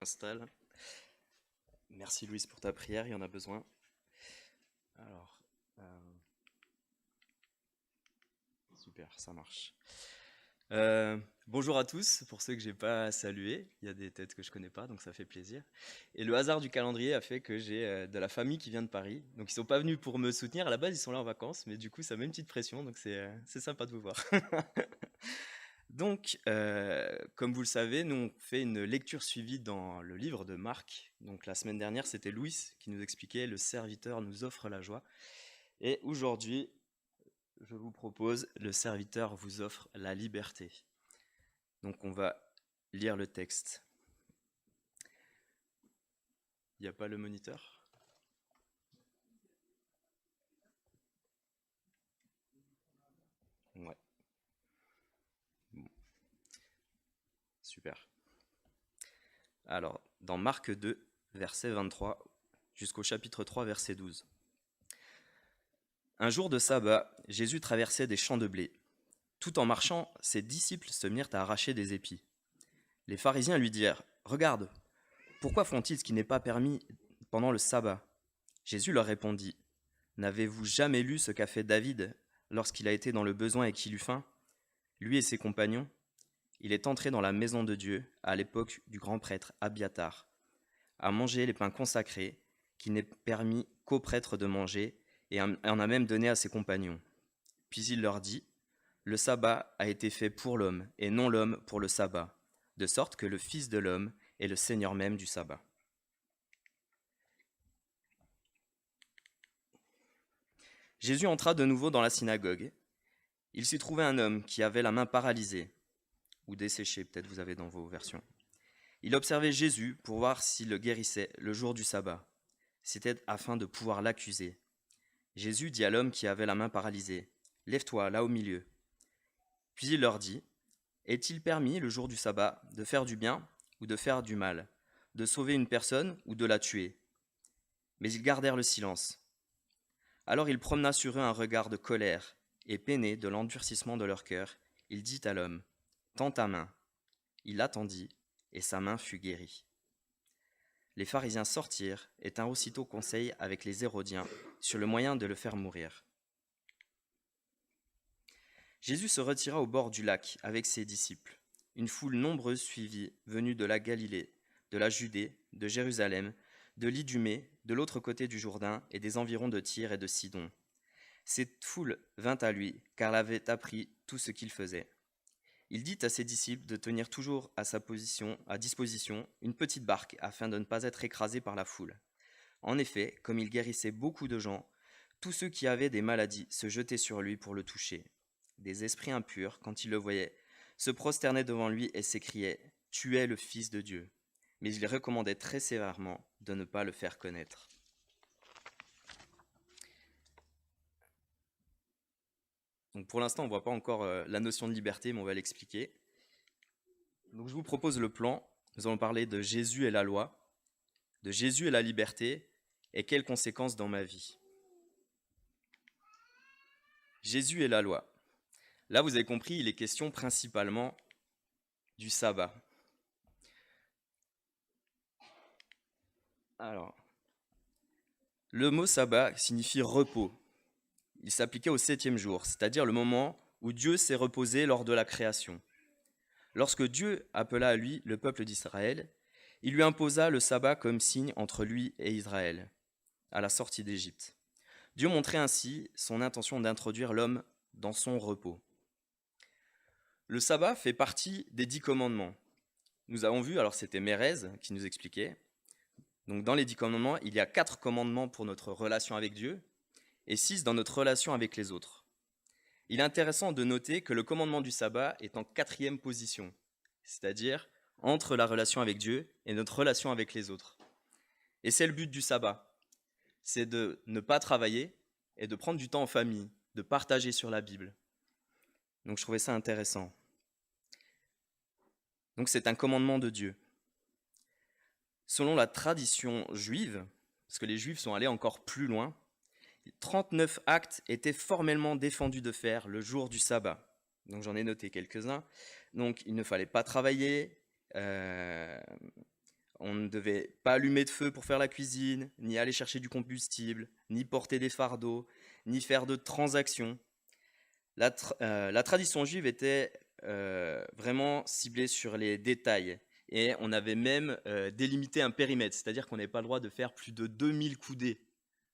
Installe. Merci Louise pour ta prière, il y en a besoin. Alors, super, ça marche. Bonjour à tous, pour ceux que j'ai pas salués, il y a des têtes que je connais pas, donc ça fait plaisir. Et le hasard du calendrier a fait que j'ai de la famille qui vient de Paris, donc ils sont pas venus pour me soutenir. À la base, ils sont là en vacances, mais du coup, ça met une petite pression, donc c'est sympa de vous voir. Donc, comme vous le savez, nous on fait une lecture suivie dans le livre de Marc. Donc la semaine dernière, c'était Louis qui nous expliquait «Le serviteur nous offre la joie». Et aujourd'hui, je vous propose «Le serviteur vous offre la liberté». Donc on va lire le texte. Il n'y a pas le moniteur? Ouais, bon, super. Alors, dans Marc 2, verset 23, jusqu'au chapitre 3, verset 12. Un jour de sabbat, Jésus traversait des champs de blé. Tout en marchant, ses disciples se mirent à arracher des épis. Les pharisiens lui dirent: Regarde, pourquoi font-ils ce qui n'est pas permis pendant le sabbat? Jésus leur répondit: N'avez-vous jamais lu ce qu'a fait David lorsqu'il a été dans le besoin et qu'il eut faim? Lui et ses compagnons, il est entré dans la maison de Dieu à l'époque du grand prêtre Abiatar, à manger les pains consacrés, qui n'est permis qu'aux prêtres de manger, et en a même donné à ses compagnons. Puis il leur dit: Le sabbat a été fait pour l'homme, et non l'homme pour le sabbat, de sorte que le Fils de l'homme est le Seigneur même du sabbat. Jésus entra de nouveau dans la synagogue. Il s'y trouvait un homme qui avait la main paralysée, ou desséchée, peut-être vous avez dans vos versions. Il observait Jésus pour voir s'il le guérissait le jour du sabbat. C'était afin de pouvoir l'accuser. Jésus dit à l'homme qui avait la main paralysée: Lève-toi, là au milieu. Puis il leur dit: Est-il permis le jour du sabbat de faire du bien ou de faire du mal, de sauver une personne ou de la tuer? Mais ils gardèrent le silence. Alors il promena sur eux un regard de colère, et peiné de l'endurcissement de leur cœur, il dit à l'homme: Tends ta main. Il attendit, et sa main fut guérie. Les pharisiens sortirent et tinrent aussitôt conseil avec les Hérodiens sur le moyen de le faire mourir. Jésus se retira au bord du lac avec ses disciples. Une foule nombreuse suivit, venue de la Galilée, de la Judée, de Jérusalem, de l'Idumée, de l'autre côté du Jourdain et des environs de Tyr et de Sidon. Cette foule vint à lui, car elle avait appris tout ce qu'il faisait. Il dit à ses disciples de tenir toujours à disposition une petite barque afin de ne pas être écrasés par la foule. En effet, comme il guérissait beaucoup de gens, tous ceux qui avaient des maladies se jetaient sur lui pour le toucher. Des esprits impurs, quand ils le voyaient, se prosternaient devant lui et s'écriaient: Tu es le Fils de Dieu. Mais il recommandait très sévèrement de ne pas le faire connaître. Donc pour l'instant, on ne voit pas encore la notion de liberté, mais on va l'expliquer. Donc je vous propose le plan. Nous allons parler de Jésus et la loi, de Jésus et la liberté, et quelles conséquences dans ma vie. Jésus et la loi. Là, vous avez compris, il est question principalement du sabbat. Alors, le mot sabbat signifie repos. Il s'appliquait au 7e jour, c'est-à-dire le moment où Dieu s'est reposé lors de la création. Lorsque Dieu appela à lui le peuple d'Israël, il lui imposa le sabbat comme signe entre lui et Israël, à la sortie d'Égypte. Dieu montrait ainsi son intention d'introduire l'homme dans son repos. Le sabbat fait partie des 10 commandements. Nous avons vu, alors c'était Mérez qui nous expliquait, donc dans les 10 commandements, il y a 4 commandements pour notre relation avec Dieu et 6 dans notre relation avec les autres. Il est intéressant de noter que le commandement du sabbat est en 4e position, c'est-à-dire entre la relation avec Dieu et notre relation avec les autres. Et c'est le but du sabbat, c'est de ne pas travailler et de prendre du temps en famille, de partager sur la Bible. Donc je trouvais ça intéressant. Donc c'est un commandement de Dieu. Selon la tradition juive, parce que les juifs sont allés encore plus loin, 39 actes étaient formellement défendus de faire le jour du sabbat. Donc j'en ai noté quelques-uns. Donc il ne fallait pas travailler. On ne devait pas allumer de feu pour faire la cuisine, ni aller chercher du combustible, ni porter des fardeaux, ni faire de transactions. La tradition juive était vraiment ciblée sur les détails. Et on avait même délimité un périmètre, c'est-à-dire qu'on n'avait pas le droit de faire plus de 2000 coudées.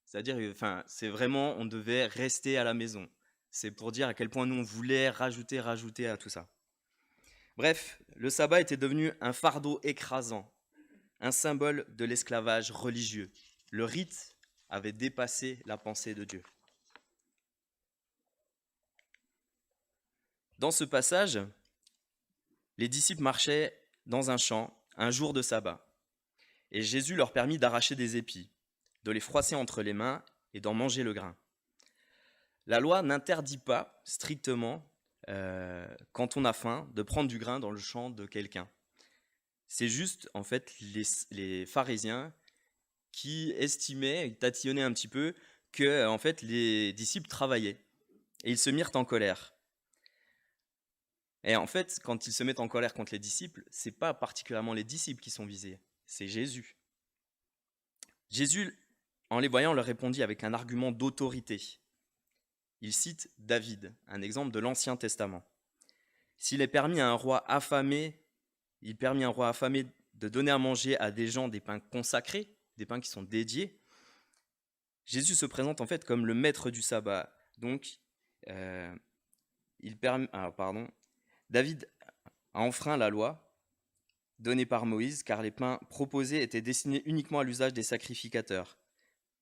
C'est-à-dire, enfin, c'est vraiment, on devait rester à la maison. C'est pour dire à quel point nous, on voulait rajouter à tout ça. Bref, le sabbat était devenu un fardeau écrasant, un symbole de l'esclavage religieux. Le rite avait dépassé la pensée de Dieu. Dans ce passage, les disciples marchaient dans un champ un jour de sabbat, et Jésus leur permit d'arracher des épis, de les froisser entre les mains et d'en manger le grain. La loi n'interdit pas strictement, quand on a faim, de prendre du grain dans le champ de quelqu'un. C'est juste, en fait, les pharisiens qui estimaient, ils tatillonnaient un petit peu, que en fait, les disciples travaillaient. Et ils se mirent en colère. Et en fait, quand ils se mettent en colère contre les disciples, c'est pas particulièrement les disciples qui sont visés, c'est Jésus. Jésus, en les voyant, leur répondit avec un argument d'autorité. Il cite David, un exemple de l'Ancien Testament. S'il est permis à un roi affamé, de donner à manger à des gens des pains consacrés, des pains qui sont dédiés, Jésus se présente en fait comme le maître du sabbat. Donc, David a enfreint la loi donnée par Moïse, car les pains proposés étaient destinés uniquement à l'usage des sacrificateurs.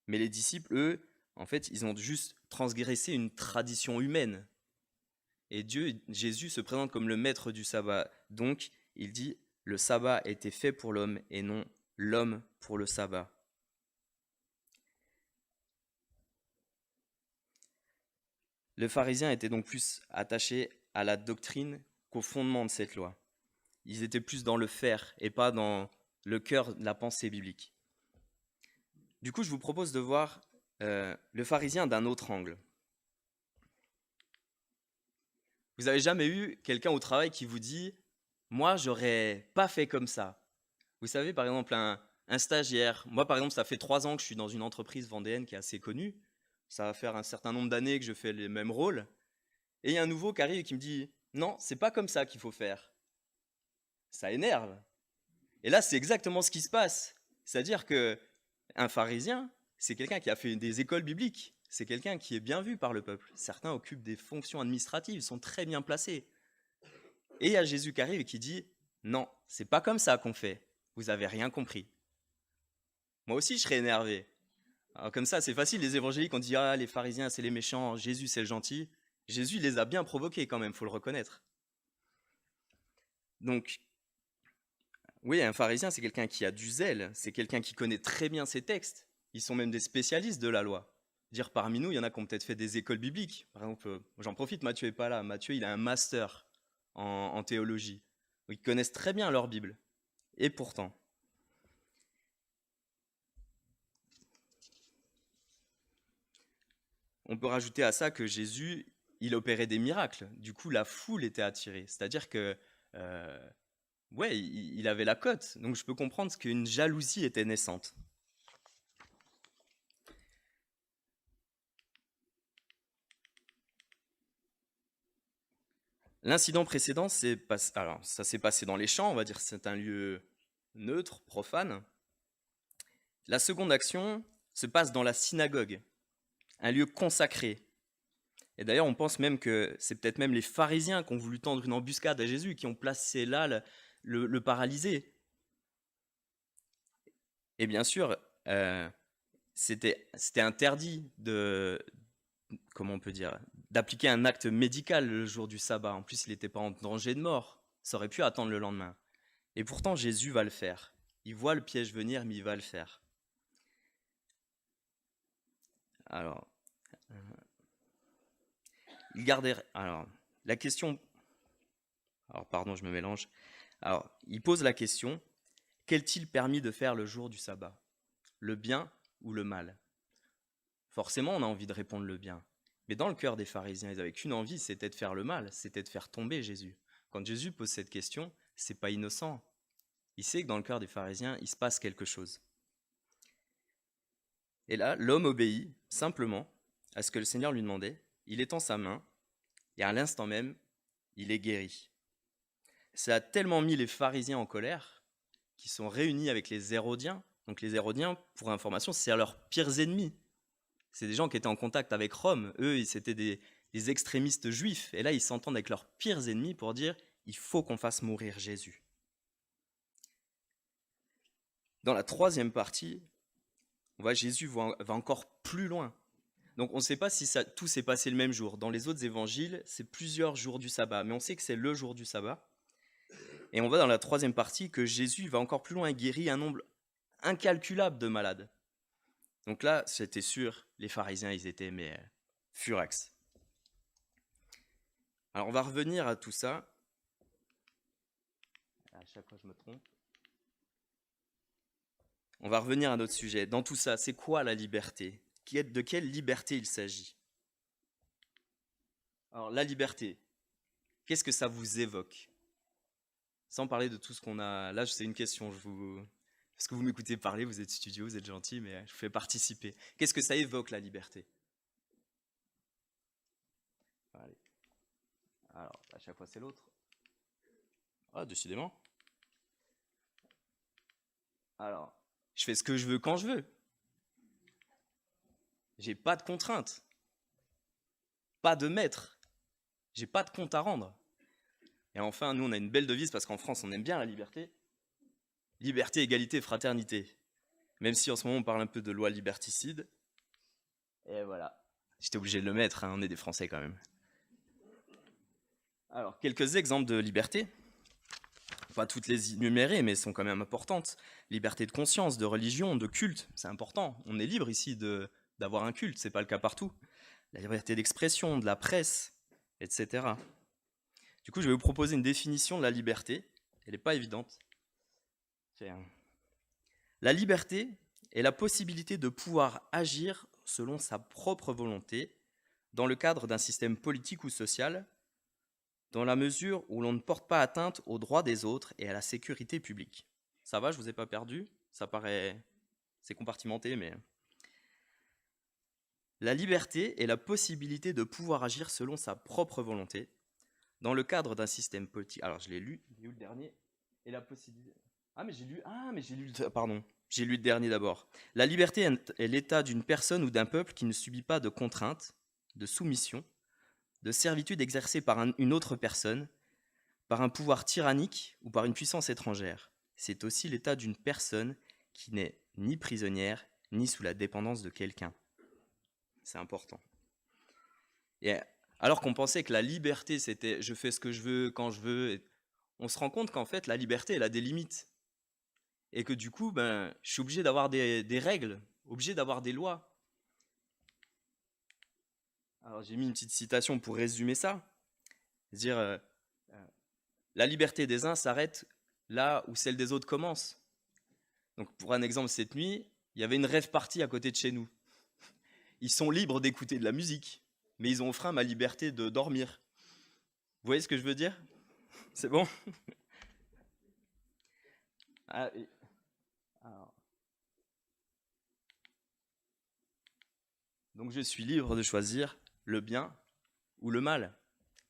Mais les disciples, eux, en fait, ils ont juste transgressé une tradition humaine. Et Jésus se présente comme le maître du sabbat. Donc, il dit, le sabbat était fait pour l'homme et non l'homme pour le sabbat. Le pharisien était donc plus attaché à la doctrine qu'au fondement de cette loi. Ils étaient plus dans le faire et pas dans le cœur de la pensée biblique. Du coup, je vous propose de voir le pharisien d'un autre angle. Vous avez jamais eu quelqu'un au travail qui vous dit « Moi, j'aurais pas fait comme ça ». Vous savez, par exemple, un stagiaire. Moi, par exemple, ça fait 3 ans que je suis dans une entreprise vendéenne qui est assez connue. Ça va faire un certain nombre d'années que je fais les mêmes rôles. Et il y a un nouveau qui arrive et qui me dit « Non, c'est pas comme ça qu'il faut faire ». Ça énerve. Et là, c'est exactement ce qui se passe. C'est-à-dire que un pharisien, c'est quelqu'un qui a fait des écoles bibliques. C'est quelqu'un qui est bien vu par le peuple. Certains occupent des fonctions administratives, sont très bien placés. Et il y a Jésus qui arrive et qui dit « Non, c'est pas comme ça qu'on fait. Vous avez rien compris. » Moi aussi, je serais énervé. Alors comme ça, c'est facile, les évangéliques, on dit « Ah, les pharisiens, c'est les méchants, Jésus, c'est le gentil. » Jésus les a bien provoqués quand même, il faut le reconnaître. Donc, oui, un pharisien, c'est quelqu'un qui a du zèle, c'est quelqu'un qui connaît très bien ses textes. Ils sont même des spécialistes de la loi. Dire parmi nous, il y en a qui ont peut-être fait des écoles bibliques. Par exemple, j'en profite, Mathieu n'est pas là. Mathieu, il a un master en théologie. Ils connaissent très bien leur Bible. Et pourtant, on peut rajouter à ça que Jésus, il opérait des miracles. Du coup, la foule était attirée. C'est-à-dire que, ouais, il avait la cote. Donc je peux comprendre qu'une jalousie était naissante. L'incident précédent, ça s'est passé dans les champs, on va dire, c'est un lieu neutre, profane. La seconde action se passe dans la synagogue, un lieu consacré. Et d'ailleurs, on pense même que c'est peut-être même les pharisiens qui ont voulu tendre une embuscade à Jésus, qui ont placé là le paralysé. Et bien sûr, c'était interdit comment on peut dire, d'appliquer un acte médical le jour du sabbat. En plus, il n'était pas en danger de mort. Ça aurait pu attendre le lendemain. Et pourtant, Jésus va le faire. Il voit le piège venir, mais il va le faire. Alors, il gardait. Alors, la question. Alors, pardon, je me mélange. Alors, il pose la question, qu'est-il permis de faire le jour du sabbat? Le bien ou le mal? Forcément, on a envie de répondre le bien. Mais dans le cœur des pharisiens, ils n'avaient qu'une envie, c'était de faire le mal, c'était de faire tomber Jésus. Quand Jésus pose cette question, c'est pas innocent. Il sait que dans le cœur des pharisiens, il se passe quelque chose. Et là, l'homme obéit simplement à ce que le Seigneur lui demandait. Il étend sa main et à l'instant même, il est guéri. Ça a tellement mis les pharisiens en colère qu'ils sont réunis avec les Hérodiens. Donc les Hérodiens, pour information, c'est leurs pires ennemis. C'est des gens qui étaient en contact avec Rome. Eux, c'était des extrémistes juifs. Et là, ils s'entendent avec leurs pires ennemis pour dire « il faut qu'on fasse mourir Jésus ». Dans la troisième partie, on voit Jésus va encore plus loin. Donc on ne sait pas si tout s'est passé le même jour. Dans les autres évangiles, c'est plusieurs jours du sabbat, mais on sait que c'est le jour du sabbat. Et on voit dans la troisième partie que Jésus va encore plus loin et guérit un nombre incalculable de malades. Donc là, c'était sûr, les pharisiens, ils étaient furax. Alors on va revenir à tout ça. À chaque fois je me trompe. On va revenir à notre sujet. Dans tout ça, c'est quoi la liberté ? De quelle liberté il s'agit ? Alors la liberté, qu'est-ce que ça vous évoque ? Sans parler de tout ce qu'on a... Là, c'est une question. Parce que vous m'écoutez parler, vous êtes studio, vous êtes gentil, mais je vous fais participer. Qu'est-ce que ça évoque, la liberté ? Allez. Alors, à chaque fois, c'est l'autre. Ah, décidément. Alors, je fais ce que je veux quand je veux. J'ai pas de contraintes. Pas de maître. J'ai pas de compte à rendre. Et enfin, nous, on a une belle devise parce qu'en France, on aime bien la liberté. Liberté, égalité, fraternité. Même si en ce moment, on parle un peu de loi liberticide. Et voilà. J'étais obligé de le mettre, hein, on est des Français quand même. Alors, quelques exemples de liberté. Pas toutes les énumérer, mais elles sont quand même importantes. Liberté de conscience, de religion, de culte, c'est important. On est libre ici d'avoir un culte, c'est pas le cas partout. La liberté d'expression, de la presse, etc. Du coup, je vais vous proposer une définition de la liberté. Elle n'est pas évidente. La liberté est la possibilité de pouvoir agir selon sa propre volonté dans le cadre d'un système politique ou social, dans la mesure où l'on ne porte pas atteinte aux droits des autres et à la sécurité publique. Ça va, je vous ai pas perdu ? Ça paraît... c'est compartimenté, mais... La liberté est la possibilité de pouvoir agir selon sa propre volonté, dans le cadre d'un système politique... Alors, je l'ai lu le dernier. Et la possibilité... Pardon, j'ai lu le dernier d'abord. La liberté est l'état d'une personne ou d'un peuple qui ne subit pas de contraintes, de soumission, de servitude exercée par une autre personne, par un pouvoir tyrannique ou par une puissance étrangère. C'est aussi l'état d'une personne qui n'est ni prisonnière, ni sous la dépendance de quelqu'un. C'est important. Et alors qu'on pensait que la liberté, c'était je fais ce que je veux, quand je veux, on se rend compte qu'en fait, la liberté, elle a des limites. Et que du coup, je suis obligé d'avoir des règles, obligé d'avoir des lois. Alors j'ai mis une petite citation pour résumer ça. Dire la liberté des uns s'arrête là où celle des autres commence. Donc pour un exemple, cette nuit, il y avait une rave party à côté de chez nous. Ils sont libres d'écouter de la musique, mais ils ont enfreint ma liberté de dormir. Vous voyez ce que je veux dire ? C'est bon ? Donc je suis libre de choisir le bien ou le mal.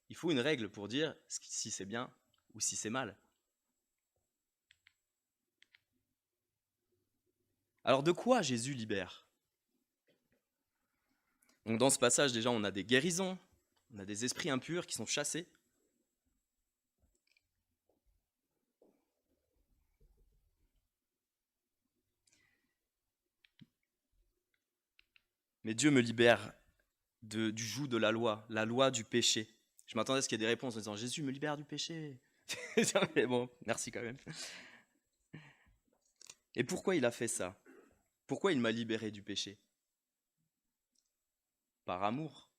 Il faut une règle pour dire si c'est bien ou si c'est mal. Alors de quoi Jésus libère ? Donc dans ce passage, déjà, on a des guérisons, on a des esprits impurs qui sont chassés. Mais Dieu me libère du joug de la loi du péché. Je m'attendais à ce qu'il y ait des réponses en disant « Jésus me libère du péché ». Mais bon, merci quand même. Et pourquoi il a fait ça ? Pourquoi il m'a libéré du péché ? Par amour.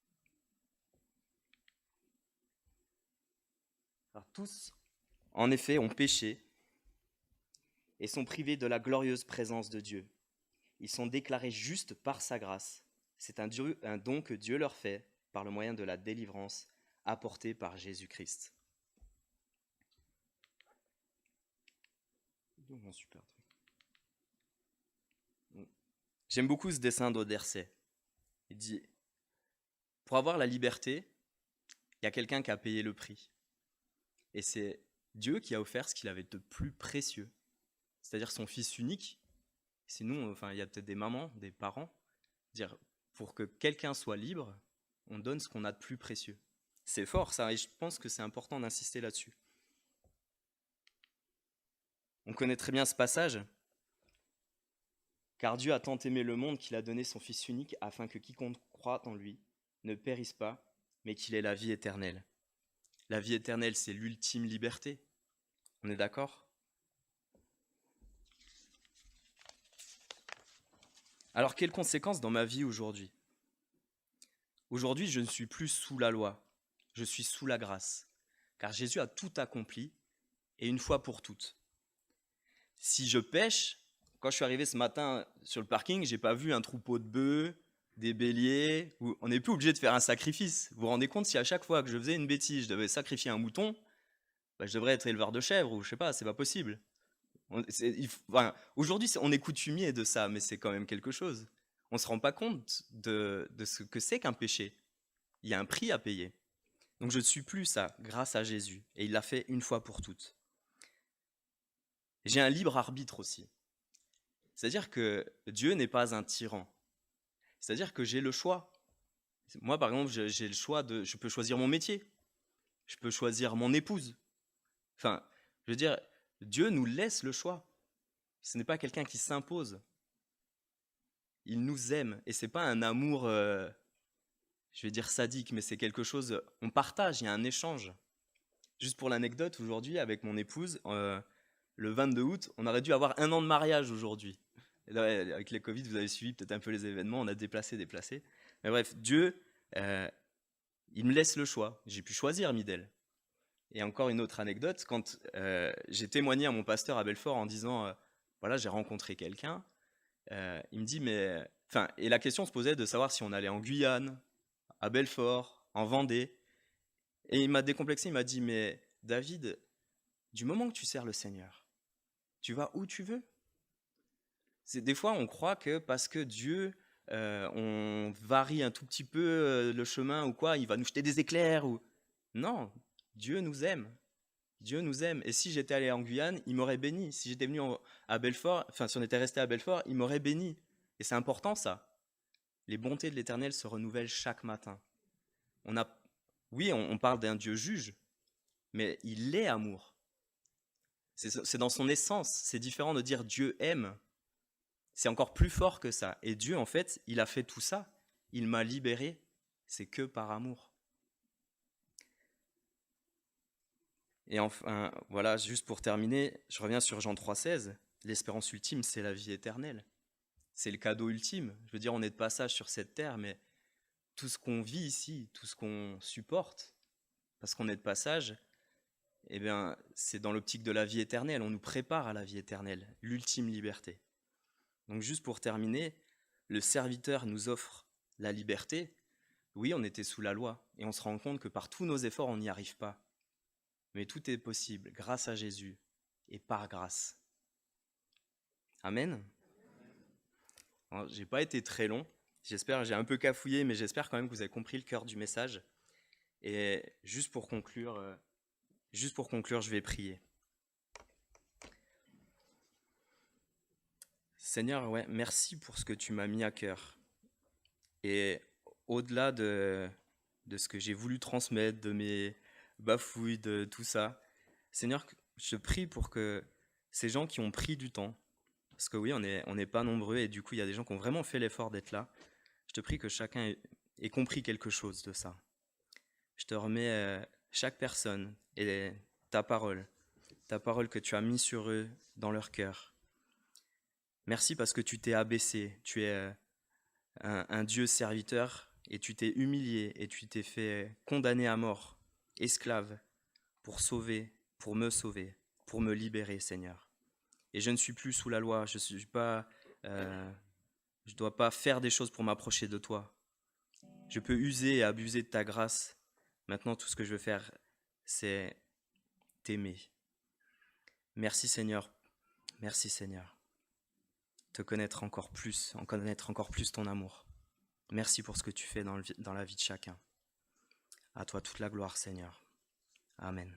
Alors tous, en effet, ont péché et sont privés de la glorieuse présence de Dieu. Ils sont déclarés justes par sa grâce. C'est un don que Dieu leur fait par le moyen de la délivrance apportée par Jésus-Christ. Oh, super truc. J'aime beaucoup ce dessin d'Odersay. Il dit, pour avoir la liberté, il y a quelqu'un qui a payé le prix. Et c'est Dieu qui a offert ce qu'il avait de plus précieux, c'est-à-dire son fils unique. C'est nous, enfin, il y a peut-être des mamans, des parents, dire pour que quelqu'un soit libre, on donne ce qu'on a de plus précieux. C'est fort ça, et je pense que c'est important d'insister là-dessus. On connaît très bien ce passage. Car Dieu a tant aimé le monde qu'il a donné son Fils unique afin que quiconque croit en lui ne périsse pas, mais qu'il ait la vie éternelle. La vie éternelle, c'est l'ultime liberté. On est d'accord ? Alors, quelles conséquences dans ma vie aujourd'hui ? Aujourd'hui, je ne suis plus sous la loi, je suis sous la grâce, car Jésus a tout accompli, et une fois pour toutes. Si je pêche, quand je suis arrivé ce matin sur le parking, j'ai pas vu un troupeau de bœufs, des béliers, on n'est plus obligé de faire un sacrifice. Vous vous rendez compte, si à chaque fois que je faisais une bêtise, je devais sacrifier un mouton, je devrais être éleveur de chèvres, ou je sais pas, c'est pas possible. Aujourd'hui, on est coutumier de ça, mais c'est quand même quelque chose. On ne se rend pas compte de ce que c'est qu'un péché. Il y a un prix à payer. Donc je ne suis plus ça grâce à Jésus, et il l'a fait une fois pour toutes. J'ai un libre arbitre aussi. C'est-à-dire que Dieu n'est pas un tyran. C'est-à-dire que j'ai le choix. Moi, par exemple, j'ai le choix je peux choisir mon métier. Je peux choisir mon épouse. Enfin, je veux dire, Dieu nous laisse le choix. Ce n'est pas quelqu'un qui s'impose. Il nous aime. Et c'est pas un amour, je vais dire sadique, mais c'est quelque chose, on partage, il y a un échange. Juste pour l'anecdote, aujourd'hui, avec mon épouse, le 22 août, on aurait dû avoir 1 an de mariage aujourd'hui. Et là, avec les Covid, vous avez suivi peut-être un peu les événements, on a déplacé. Mais bref, Dieu, il me laisse le choix. J'ai pu choisir Midel. Et encore une autre anecdote, quand j'ai témoigné à mon pasteur à Belfort en disant, voilà, j'ai rencontré quelqu'un, il me dit, mais... Enfin, et la question se posait de savoir si on allait en Guyane, à Belfort, en Vendée. Et il m'a décomplexé, il m'a dit, mais David, du moment que tu sers le Seigneur, tu vas où tu veux. Des fois, on croit que parce que Dieu, on varie un tout petit peu le chemin ou quoi, il va nous jeter des éclairs. Non, Dieu nous aime. Dieu nous aime. Et si j'étais allé en Guyane, il m'aurait béni. Si j'étais venu à Belfort, enfin si on était resté à Belfort, il m'aurait béni. Et c'est important ça. Les bontés de l'Éternel se renouvellent chaque matin. Oui, on parle d'un Dieu juge, mais il est amour. C'est dans son essence. C'est différent de dire Dieu aime. C'est encore plus fort que ça. Et Dieu, en fait, il a fait tout ça. Il m'a libéré. C'est que par amour. Et enfin, voilà, juste pour terminer, je reviens sur Jean 3,16. L'espérance ultime, c'est la vie éternelle. C'est le cadeau ultime. Je veux dire, on est de passage sur cette terre, mais tout ce qu'on vit ici, tout ce qu'on supporte, parce qu'on est de passage, eh bien, c'est dans l'optique de la vie éternelle. On nous prépare à la vie éternelle, l'ultime liberté. Donc juste pour terminer, le serviteur nous offre la liberté. Oui, on était sous la loi, et on se rend compte que par tous nos efforts, on n'y arrive pas. Mais tout est possible grâce à Jésus et par grâce. Amen. J'ai pas été très long. J'ai un peu cafouillé, mais j'espère quand même que vous avez compris le cœur du message. Et juste pour conclure, je vais prier. Seigneur, ouais, merci pour ce que tu m'as mis à cœur. Et au-delà de ce que j'ai voulu transmettre, de mes bafouilles, de tout ça, Seigneur, je prie pour que ces gens qui ont pris du temps, parce que oui, on n'est pas nombreux, et du coup, il y a des gens qui ont vraiment fait l'effort d'être là, je te prie que chacun ait compris quelque chose de ça. Je te remets chaque personne et ta parole que tu as mis sur eux dans leur cœur. Merci parce que tu t'es abaissé, tu es un Dieu serviteur et tu t'es humilié et tu t'es fait condamner à mort, esclave, pour sauver, pour me sauver, pour me libérer, Seigneur. Et je ne suis plus sous la loi, je dois pas faire des choses pour m'approcher de toi. Je peux user et abuser de ta grâce. Maintenant, tout ce que je veux faire, c'est t'aimer. Merci Seigneur Merci Seigneur. Te connaître encore plus, en connaître encore plus ton amour. Merci pour ce que tu fais dans la vie de chacun. À toi toute la gloire, Seigneur. Amen.